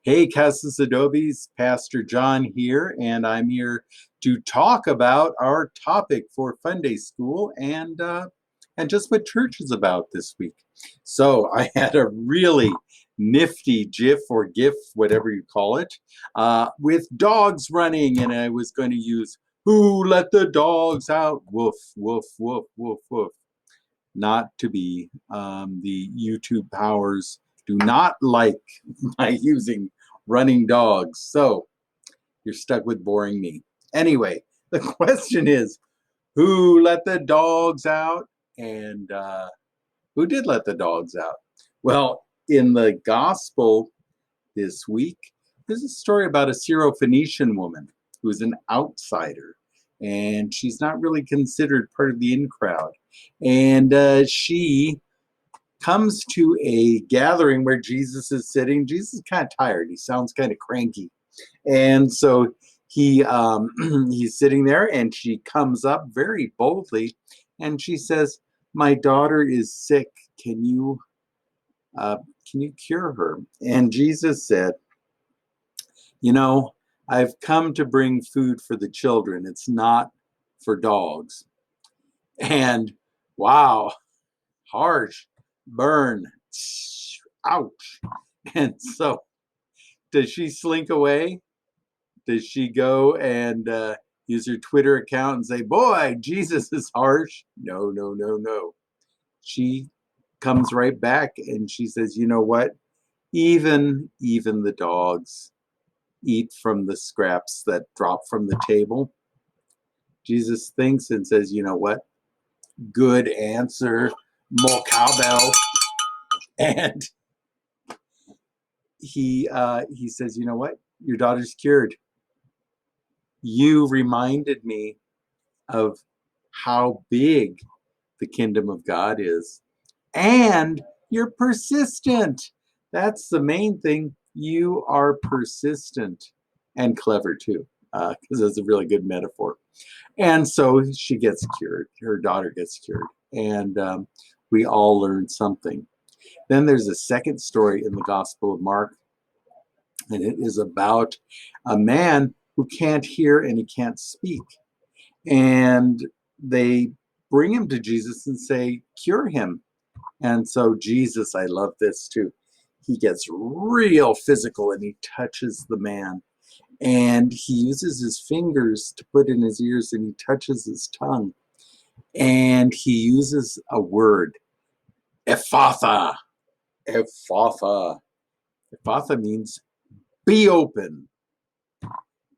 Hey, Casas Adobes, Pastor John here, and I'm here to talk about our topic for Fun Day School and just what church is about this week. So I had a really nifty GIF or GIF, whatever you call it, with dogs running, and I was going to use "Who let the dogs out?" Woof, woof, woof, woof, woof. Not to be. The YouTube powers do not like my using running dogs. So you're stuck with boring me. Anyway, the question is, who let the dogs out? And who did let the dogs out? Well, in the gospel this week, there's a story about a Syrophoenician woman who's an outsider. And she's not really considered part of the in crowd. And she comes to a gathering where Jesus is sitting. Jesus is kind of tired. He sounds kind of cranky. And so he's sitting there, and she comes up very boldly and she says, "My daughter is sick. Can you cure her?" And Jesus said, "I've come to bring food for the children. It's not for dogs." And wow, harsh, burn, ouch. And so does she slink away? Does she go and use her Twitter account and say, "Boy, Jesus is harsh"? No, no, no, no. She comes right back and she says, "You know what? Even the dogs eat from the scraps that drop from the table." Jesus thinks and says, "You know what? Good answer, more cowbell." And he says, "You know what? Your daughter's cured. You reminded me of how big the kingdom of God is, and you're persistent." That's the main thing. You are persistent and clever too, because it's a really good metaphor. And so she gets cured. Her daughter gets cured, and we all learn something. Then there's a second story in the Gospel of Mark, and it is about a man who can't hear and he can't speak. And they bring him to Jesus and say, "Cure him." And so Jesus, I love this too, he gets real physical and he touches the man. And he uses his fingers to put in his ears and he touches his tongue. And he uses a word, Ephphatha. Ephphatha. Ephphatha means be open.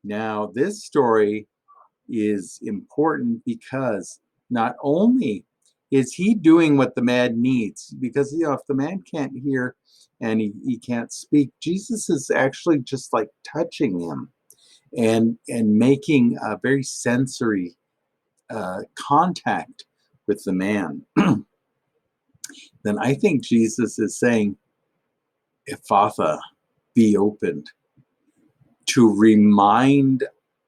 Now, this story is important because not only is he doing what the man needs, because if the man can't hear and he can't speak, Jesus is actually just like touching him and making a very sensory contact with the man. Then I think Jesus is saying, Ephphatha, be opened, to remind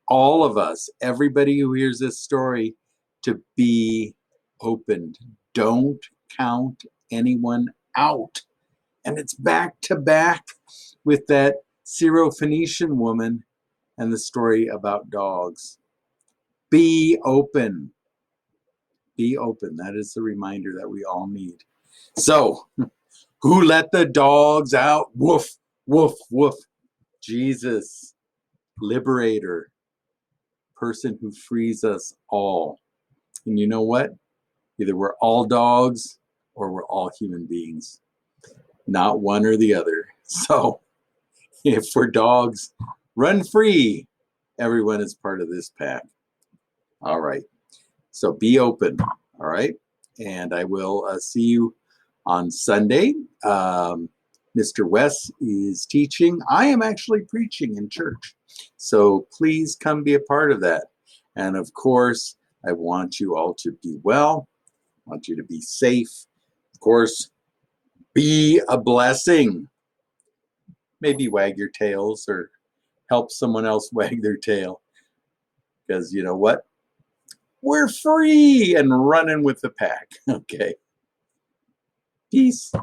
all of us, everybody who hears this story, to be opened. Don't count anyone out. And it's back to back with that Syrophoenician woman and the story about dogs. Be open. Be open. That is the reminder that we all need. So, who let the dogs out? Woof, woof, woof. Jesus, liberator, person who frees us all. And you know what? Either we're all dogs or we're all human beings. Not one or the other. So if we're dogs, run free. Everyone is part of this pack. All right. So be open. All right. And I will see you on Sunday. Mr. Wes is teaching. I am actually preaching in church. So please come be a part of that. And of course, I want you all to be well. I want you to be safe. Of course, be a blessing. Maybe wag your tails or help someone else wag their tail. Because you know what? We're free and running with the pack. Okay. Peace.